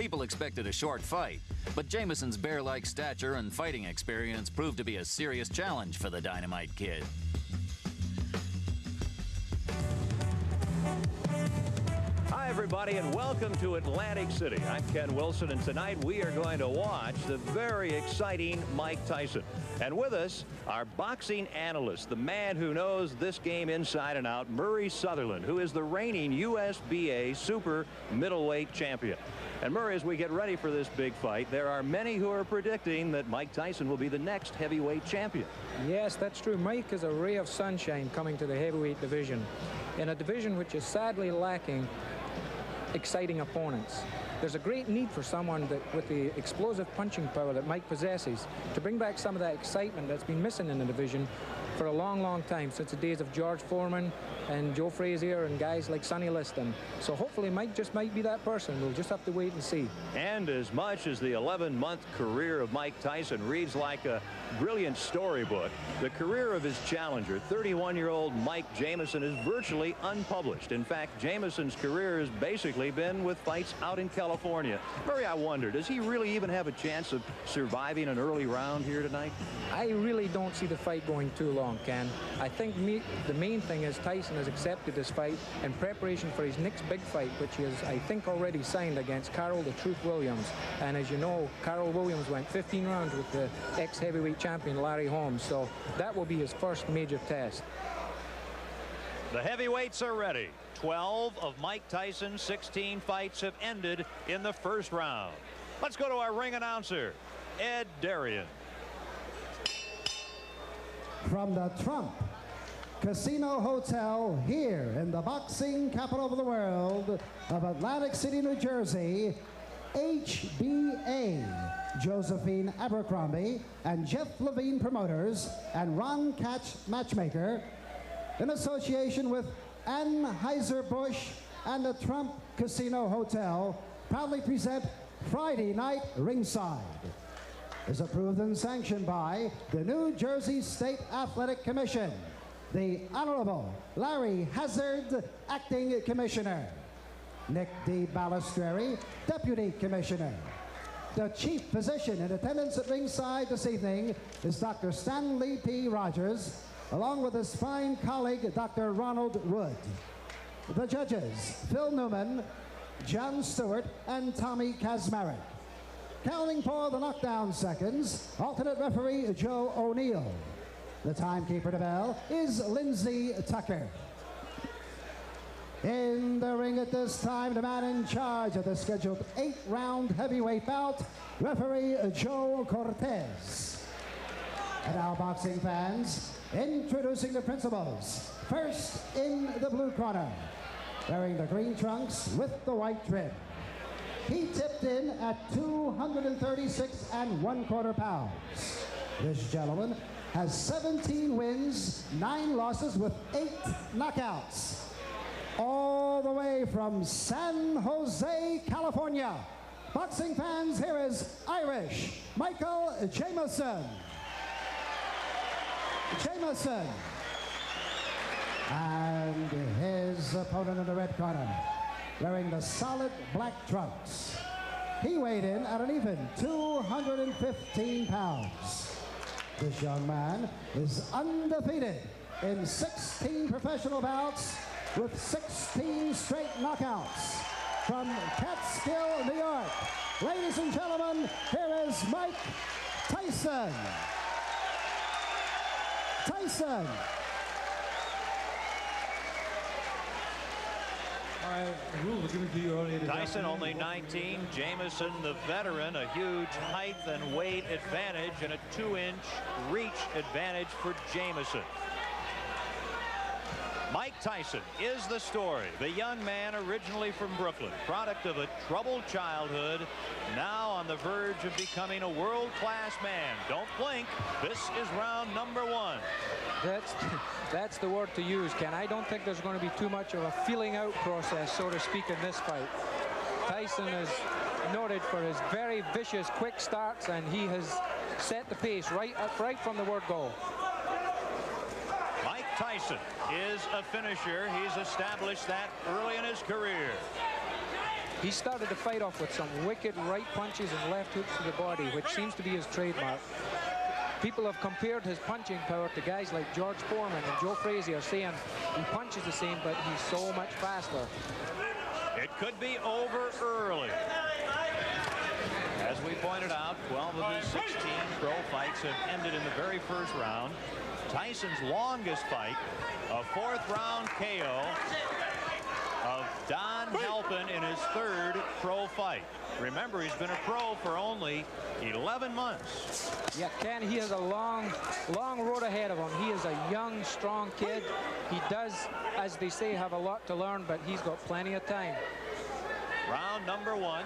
People expected a short fight, but Jameson's bear-like stature and fighting experience proved to be a serious challenge for the Dynamite Kid. Hi, everybody, and welcome to Atlantic City. I'm Ken Wilson, and tonight we are going to watch the very exciting Mike Tyson. And with us, our boxing analyst, the man who knows this game inside and out, Murray Sutherland, who is the reigning USBA super middleweight champion. And Murray, as we get ready for this big fight, there are many who are predicting that Mike Tyson will be the next heavyweight champion. Yes, that's true. Mike is a ray of sunshine coming to the heavyweight division, in a division which is sadly lacking exciting opponents. There's a great need for someone that, with the explosive punching power that Mike possesses, to bring back some of that excitement that's been missing in the division for a long, long time, since the days of George Foreman and Joe Frazier and guys like Sonny Liston. So hopefully Mike just might be that person. We'll just have to wait and see. And as much as the 11-month career of Mike Tyson reads like a brilliant storybook, the career of his challenger, 31-year-old Mike Jameson, is virtually unpublished. In fact, Jameson's career has basically been with fights out in California. Murray, I wonder, does he really even have a chance of surviving an early round here tonight? I really don't see the fight going too long, Ken. I think the main thing is Tyson has accepted this fight in preparation for his next big fight, which he has, I think, already signed against Carol the Truth Williams. And as you know, Carol Williams went 15 rounds with the ex-heavyweight champion Larry Holmes, so that will be his first major test. The heavyweights are ready. 12 of Mike Tyson's 16 fights have ended in the first round. Let's go to our ring announcer, Ed Darien. From the Trump Casino Hotel here in the boxing capital of the world of Atlantic City, New Jersey, HBA, Josephine Abercrombie and Jeff Levine Promoters and Ron Catch Matchmaker, in association with Anheuser-Busch and the Trump Casino Hotel, proudly present Friday Night Ringside. Is approved and sanctioned by the New Jersey State Athletic Commission, the Honorable Larry Hazard, Acting Commissioner, Nick D. Balistreri, Deputy Commissioner. The chief physician in attendance at ringside this evening is Dr. Stanley P. Rogers, along with his fine colleague, Dr. Ronald Wood. The judges, Phil Newman, John Stewart, and Tommy Kazmarek. Counting for the knockdown seconds, alternate referee Joe O'Neill. The timekeeper to bell is Lindsey Tucker. In the ring at this time, the man in charge of the scheduled 8-round heavyweight bout, referee Joe Cortez. And now, boxing fans, introducing the principals. First, in the blue corner, wearing the green trunks with the white trim. He tipped in at 236 1/4 pounds. This gentleman has 17 wins, 9 losses with 8 knockouts. All the way from San Jose, California. Boxing fans, here is Irish Michael Jameson. Jameson. And his opponent in the red corner, wearing the solid black trunks. He weighed in at an even 215 pounds. This young man is undefeated in 16 professional bouts with 16 straight knockouts. From Catskill, New York, ladies and gentlemen, here is Mike Tyson. Tyson. Tyson only 19, Jameson the veteran, a huge height and weight advantage and a 2-inch reach advantage for Jameson. Mike Tyson is the story. The young man originally from Brooklyn, product of a troubled childhood, now on the verge of becoming a world-class man. Don't blink. This is round number 1. That's the word to use, Ken. I don't think there's going to be too much of a feeling out process, so to speak, in this fight. Tyson is noted for his very vicious quick starts, and he has set the pace right from the word go. Mike Tyson is a finisher. He's established that early in his career. He started the fight off with some wicked right punches and left hooks to the body, which seems to be his trademark. People have compared his punching power to guys like George Foreman and Joe Frazier, saying he punches the same, but he's so much faster. It could be over early. As we pointed out, 12 of his 16 pro fights have ended in the very first round. Tyson's longest fight, a fourth-round KO of Don Halpin in his third pro fight. Remember, he's been a pro for only 11 months. Yeah, Ken, he has a long road ahead of him. He is a young, strong kid. He does, as they say, have a lot to learn, but he's got plenty of time. Round number 1.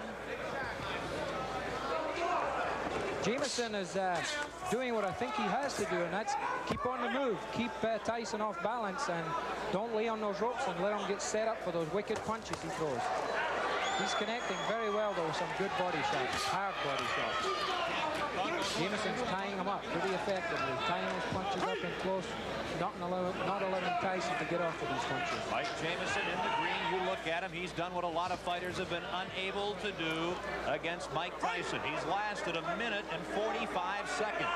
Jameson is doing what I think he has to do, and that's keep on the move, keep Tyson off balance, and don't lay on those ropes and let him get set up for those wicked punches he throws. He's connecting very well, though, with some good body shots, hard body shots. Jameson's tying him up pretty effectively, tying those punches up in close, not allowing Tyson to get off with these punches. Mike Jameson in the green. You look at him, he's done what a lot of fighters have been unable to do against Mike Tyson. He's lasted 1 minute and 45 seconds.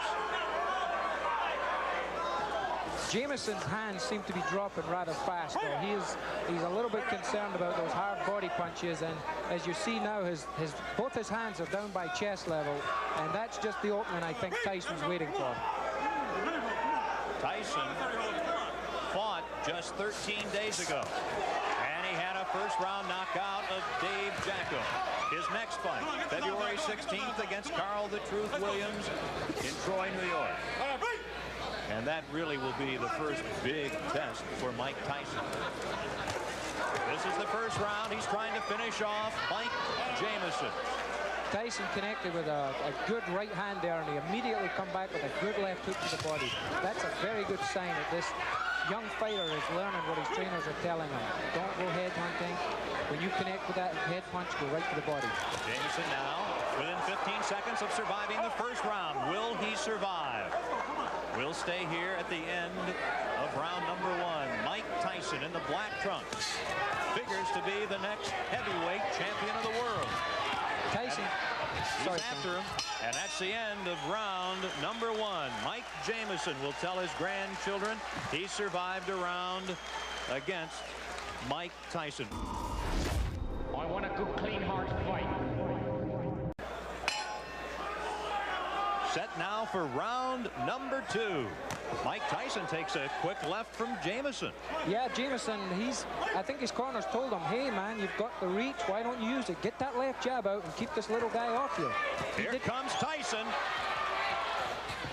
Jameson's hands seem to be dropping rather fast, though. He's a little bit concerned about those hard body punches, and as you see now, both his hands are down by chest level, and that's just the opening I think Tyson's waiting for. Tyson fought just 13 days ago, and he had a first-round knockout of Dave Jacko. His next fight, February 16th against Carl the Truth Williams in Troy, New York. And that really will be the first big test for Mike Tyson. This is the first round. He's trying to finish off Mike Jameson. Tyson connected with a good right hand there, and he immediately come back with a good left hook to the body. That's a very good sign that this young fighter is learning what his trainers are telling him. Don't go head hunting. When you connect with that head punch, go right to the body. Jameson now within 15 seconds of surviving the first round. Will he survive? We'll stay here at the end of round number 1. Mike Tyson in the black trunks figures to be the next heavyweight champion of the world. Tyson, he's after him, and that's the end of round number 1. Mike Jameson will tell his grandchildren he survived a round against Mike Tyson. I want a good, clean, hard fight. Set now for round number 2. Mike Tyson takes a quick left from Jameson. Yeah, Jameson, I think his corners told him, hey man, you've got the reach, why don't you use it? Get that left jab out and keep this little guy off you. Here comes Tyson.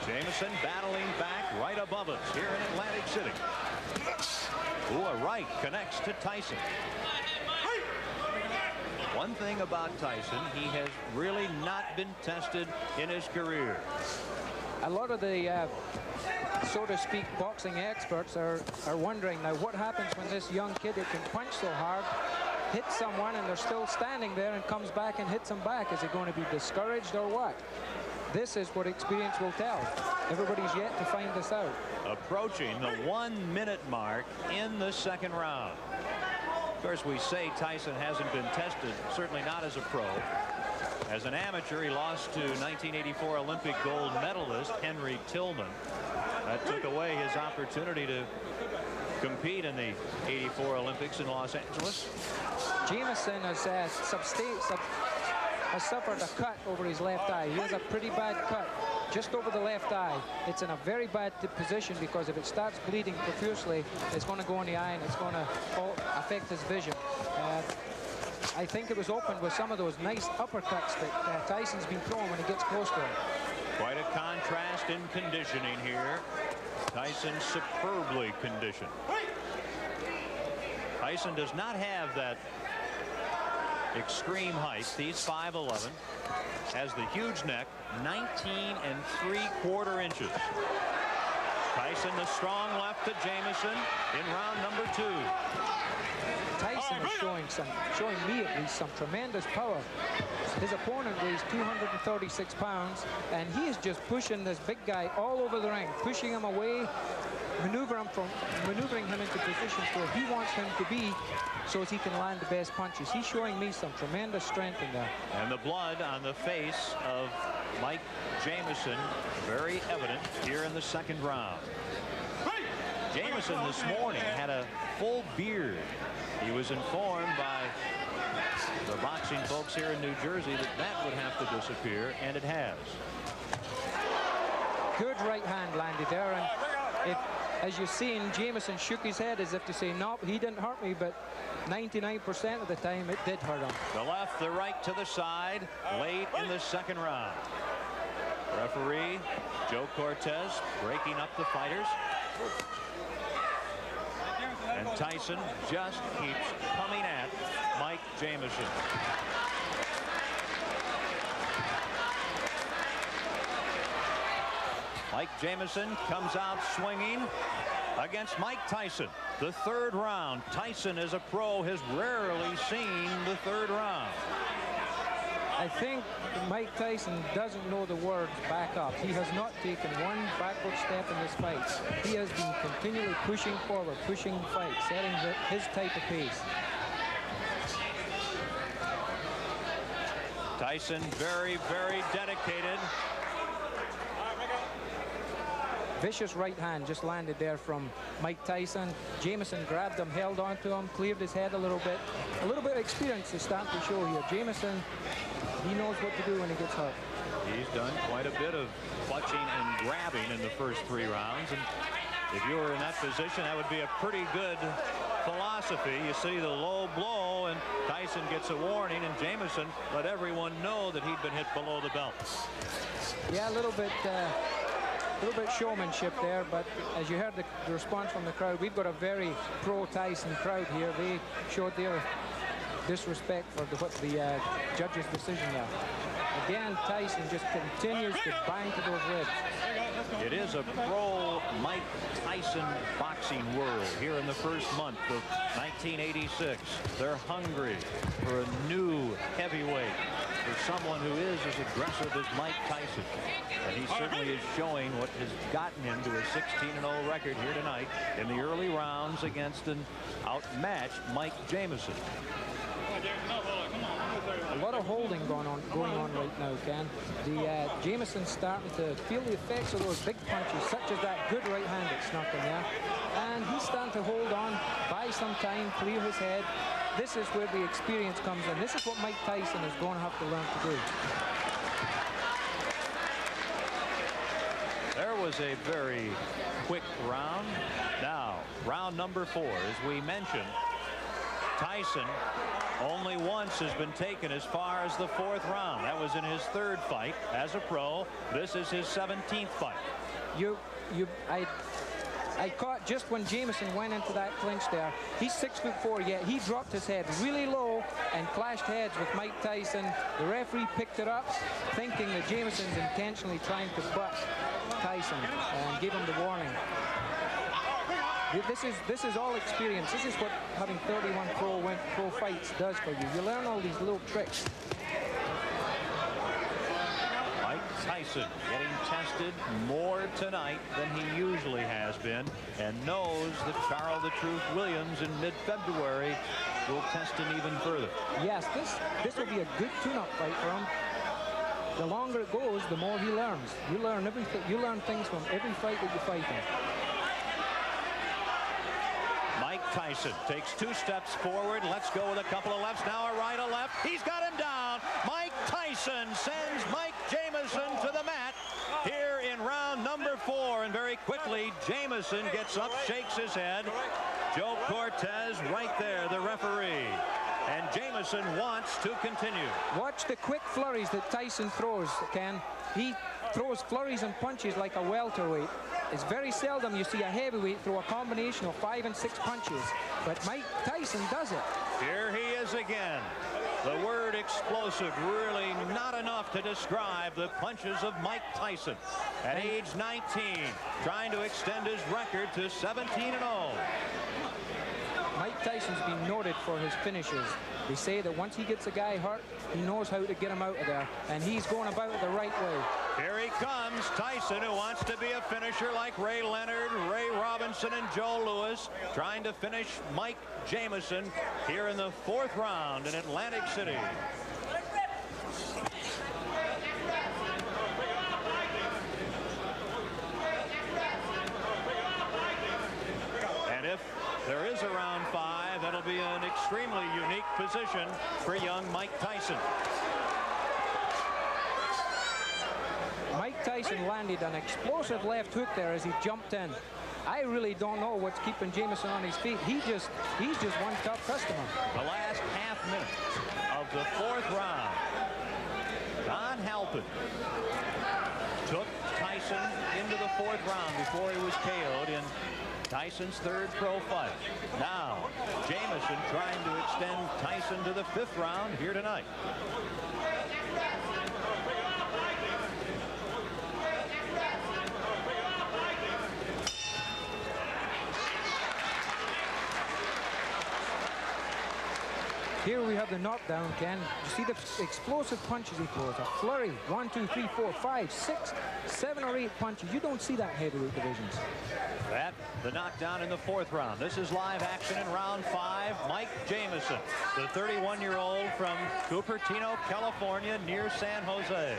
Jameson battling back right above us here in Atlantic City. Ooh, a right connects to Tyson. One thing about Tyson, he has really not been tested in his career. A lot of the, so to speak, boxing experts are wondering now what happens when this young kid that can punch so hard hits someone and they're still standing there and comes back and hits them back. Is he going to be discouraged or what? This is what experience will tell. Everybody's yet to find this out. Approaching the 1 minute mark in the second round. Of course, we say Tyson hasn't been tested, certainly not as a pro. As an amateur, he lost to 1984 Olympic gold medalist Henry Tillman. That took away his opportunity to compete in the '84 Olympics in Los Angeles. Jameson has suffered a cut over his left eye. He has a pretty bad cut just over the left eye. It's in a very bad position because if it starts bleeding profusely, it's going to go in the eye and it's going to affect his vision. I think it was opened with some of those nice uppercuts that Tyson's been throwing when he gets close to him. Quite a contrast in conditioning here. Tyson superbly conditioned. Tyson does not have that extreme height. He's 5'11", has the huge neck, 19 3/4 inches. Tyson, the strong left to Jameson in round number 2. Tyson is showing me at least some tremendous power. His opponent weighs 236 pounds, and he is just pushing this big guy all over the ring, pushing him away, maneuvering him into positions where he wants him to be so as he can land the best punches. He's showing me some tremendous strength in there. And the blood on the face of Mike Jameson, very evident here in the second round. Jameson this morning had a full beard. He was informed by the boxing folks here in New Jersey that that would have to disappear, and it has. Good right hand landed there, and as you've seen, Jameson shook his head as if to say, nope, he didn't hurt me, but 99% of the time it did hurt him. The left, the right to the side, late in the second round. Referee Joe Cortez breaking up the fighters. And Tyson just keeps coming at Mike Jameson. Mike Jameson comes out swinging against Mike Tyson. The third round. Tyson, as a pro, has rarely seen the third round. I think Mike Tyson doesn't know the words back up. He has not taken one backward step in this fight. He has been continually pushing forward, pushing the fight, setting his type of pace. Tyson very, very dedicated. Vicious right hand just landed there from Mike Tyson. Jameson grabbed him, held on to him, cleared his head a little bit. A little bit of experience is starting to show here. Jameson, he knows what to do when he gets hurt. He's done quite a bit of clutching and grabbing in the first 3 rounds. And if you were in that position, that would be a pretty good philosophy. You see the low blow, and Tyson gets a warning, and Jameson let everyone know that he'd been hit below the belt. Yeah, a little bit showmanship there, but as you heard the response from the crowd, we've got a very pro-Tyson crowd here. They showed their disrespect for what the judge's decision there. Again, Tyson just continues to bang to those ribs. It is a pro-Mike Tyson boxing world here in the first month of 1986. They're hungry for a new heavyweight, for someone who is as aggressive as Mike Tyson. And he certainly is showing what has gotten him to a 16-0 record here tonight in the early rounds against an outmatched Mike Jameson. A lot of holding going on right now, Ken. The Jameson's starting to feel the effects of those big punches, such as that good right hand that snuck in there. And he's starting to hold on, buy some time, clear his head. This is where the experience comes in. This is what Mike Tyson is going to have to learn to do. There was a very quick round. Now, round number 4, as we mentioned, Tyson only once has been taken as far as the 4th round. That was in his 3rd fight as a pro. This is his 17th fight. I caught just when Jameson went into that clinch there. He's 6'4", yet he dropped his head really low and clashed heads with Mike Tyson. The referee picked it up, thinking that Jameson's intentionally trying to butt Tyson and gave him the warning. This is all experience. This is what having 31 pro fights does for you. You learn all these little tricks. Mike Tyson getting tested more tonight than he usually has been, and knows that Charles the Truth Williams in mid-February will test him even further. Yes, this will be a good tune-up fight for him. The longer it goes, the more he learns. You learn everything. You learn things from every fight that you fight in. Mike Tyson takes 2 steps forward. Let's go with a couple of lefts. Now a right, a left. He's got him down. Mike Tyson sends Mike Jameson to the mat here in round number 4. And very quickly, Jameson gets up, shakes his head. Joe Cortez right there, the referee. And Jameson wants to continue. Watch the quick flurries that Tyson throws, Ken. He throws flurries and punches like a welterweight. It's very seldom you see a heavyweight throw a combination of 5 and 6 punches, but Mike Tyson does it. Here he is again. The word explosive, really not enough to describe the punches of Mike Tyson. At age 19, trying to extend his record to 17-0. Mike Tyson's been noted for his finishes. They say that once he gets a guy hurt, he knows how to get him out of there, and he's going about it the right way. Here he comes, Tyson, who wants to be a finisher like Ray Leonard, Ray Robinson, and Joe Louis, trying to finish Mike Jameson here in the 4th round in Atlantic City. And if there is a round 5, that'll be an extremely unique position for young Mike Tyson. Mike Tyson landed an explosive left hook there as he jumped in. I really don't know what's keeping Jameson on his feet. He's just one tough customer. The last half minute of the 4th round. Don Halpin took Tyson into the 4th round before he was KO'd in Tyson's 3rd pro fight. Now, Jameson trying to extend Tyson to the 5th round here tonight. Here we have the knockdown, Ken. You see the explosive punches he throws. A flurry. 1, 2, 3, 4, 5, 6, 7 or 8 punches. You don't see that in heavyweight divisions. That, the knockdown in the 4th round. This is live action in round 5. Mike Jameson, the 31-year-old from Cupertino, California, near San Jose.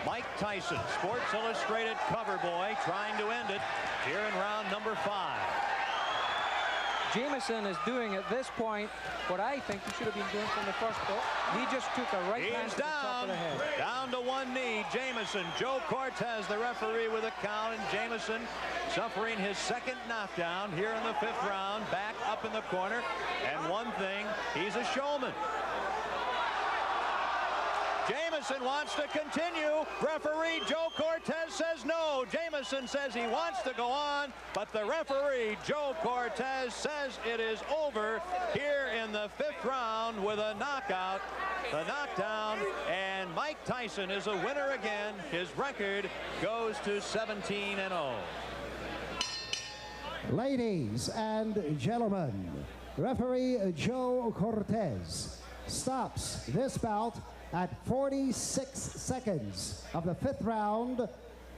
Mike Tyson, Sports Illustrated cover boy, trying to end it here in round number 5. Jameson is doing at this point what I think he should have been doing from the first bit. He just took a right hand to the top of the head. Down to one knee, Jameson. Joe Cortez, the referee, with a count, and Jameson suffering his 2nd knockdown here in the 5th round, back up in the corner. And one thing, he's a showman. Jameson wants to continue. Referee Joe Cortez says no. Jameson says he wants to go on, but the referee Joe Cortez says it is over here in the 5th round with a knockout. The knockdown, and Mike Tyson is a winner again. His record goes to 17-0. Ladies and gentlemen, referee Joe Cortez stops this bout at 46 seconds of the 5th round,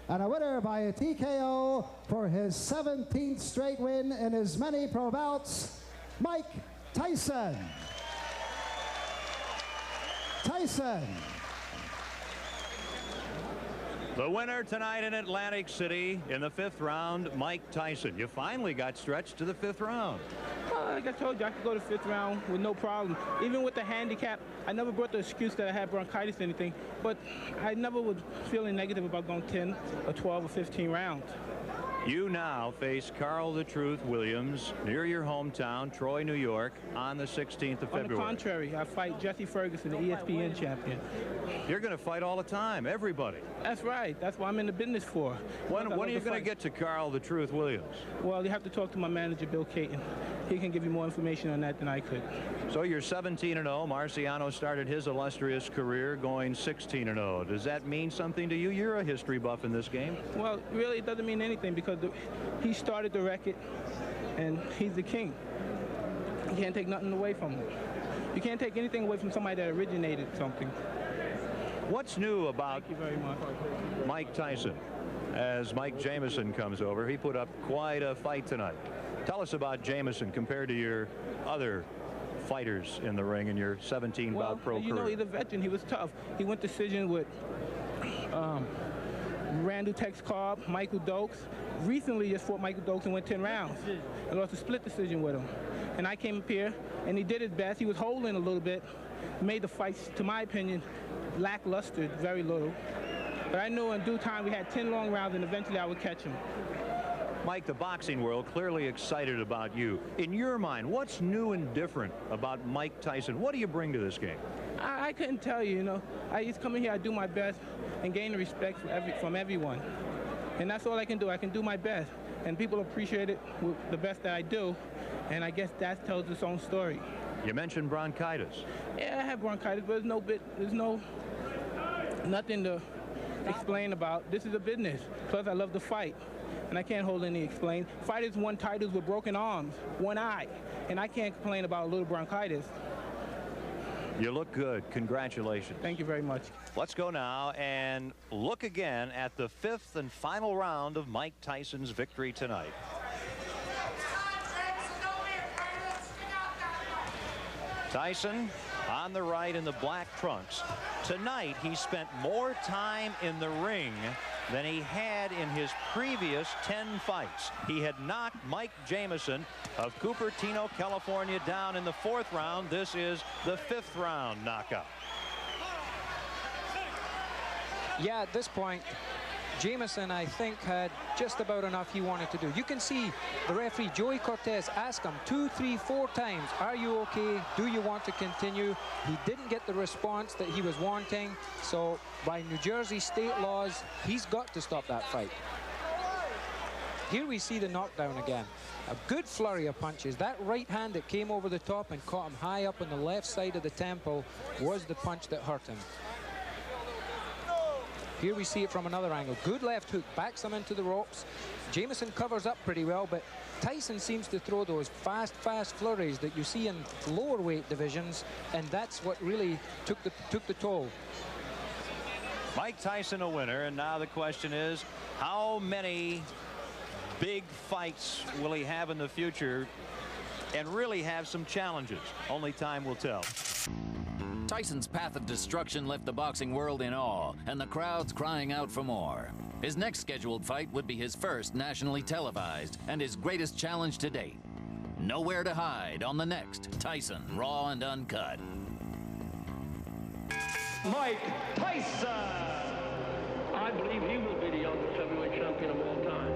and a winner by a TKO for his 17th straight win in as many pro bouts, Mike Tyson. Tyson. The winner tonight in Atlantic City in the 5th round, Mike Tyson. You finally got stretched to the 5th round. Like I told you, I could go to 5th round with no problem. Even with the handicap, I never brought the excuse that I had bronchitis or anything, but I never was feeling negative about going 10 or 12 or 15 rounds. You now face Carl the Truth Williams near your hometown, Troy, New York, on the 16th of February. On the contrary, I fight Jesse Ferguson, the ESPN champion. You're going to fight all the time, everybody. That's right. That's what I'm in the business for. When are you going to get to Carl the Truth Williams? Well, you have to talk to my manager, Bill Caton. He can give you more information on that than I could. So you're 17-0. Marciano started his illustrious career going 16-0. Does that mean something to you? You're a history buff in this game. Well, really, it doesn't mean anything because he started the record, and he's the king. You can't take nothing away from him. You can't take anything away from somebody that originated something. What's new about Thank you very much. Mike Tyson? As Mike Jameson comes over, he put up quite a fight tonight. Tell us about Jameson compared to your other fighters in the ring in your 17-bout pro career. You know, he's a veteran. He was tough. He went decision with Randall Tex Cobb, Michael Dokes. Recently just fought Michael Dokes and went 10 rounds. I lost a split decision with him. And I came up here, and he did his best. He was holding a little bit, made the fights, to my opinion, lackluster, very little. But I knew in due time we had 10 long rounds, and eventually I would catch him. Mike, the boxing world clearly excited about you. In your mind, what's new and different about Mike Tyson? What do you bring to this game? I couldn't tell you, you know. I just come in here, I do my best, and gain the respect from everyone. And that's all I can do. I can do my best. And people appreciate it with the best that I do. And I guess that tells its own story. You mentioned bronchitis. Yeah, I have bronchitis, but there's nothing to explain about. This is a business. Plus, I love to fight, and I can't hold any explain. Fighters won titles with broken arms, one eye, and I can't complain about a little bronchitis. You look good. Congratulations. Thank you very much. Let's go now and look again at the 5th and final round of Mike Tyson's victory tonight. Tyson on the right in the black trunks. Tonight, he spent more time in the ring than he had in his previous 10 fights. He had knocked Mike Jameson of Cupertino, California, down in the 4th round. This is the 5th round knockout. Yeah, at this point, Jameson, I think, had just about enough he wanted to do. You can see the referee, Joey Cortez, ask him 2, 3, 4 times, are you okay? Do you want to continue? He didn't get the response that he was wanting. So by New Jersey state laws, he's got to stop that fight. Here we see the knockdown again. A good flurry of punches. That right hand that came over the top and caught him high up on the left side of the temple was the punch that hurt him. Here we see it from another angle. Good left hook, backs him into the ropes. Jameson covers up pretty well, but Tyson seems to throw those fast flurries that you see in lower weight divisions, and that's what really took the toll. Mike Tyson a winner, and now the question is, how many big fights will he have in the future and really have some challenges? Only time will tell. Tyson's path of destruction left the boxing world in awe, and the crowds crying out for more. His next scheduled fight would be his first nationally televised and his greatest challenge to date. Nowhere to hide on the next Tyson Raw and Uncut. Mike Tyson! I believe he will be the youngest heavyweight champion of all time.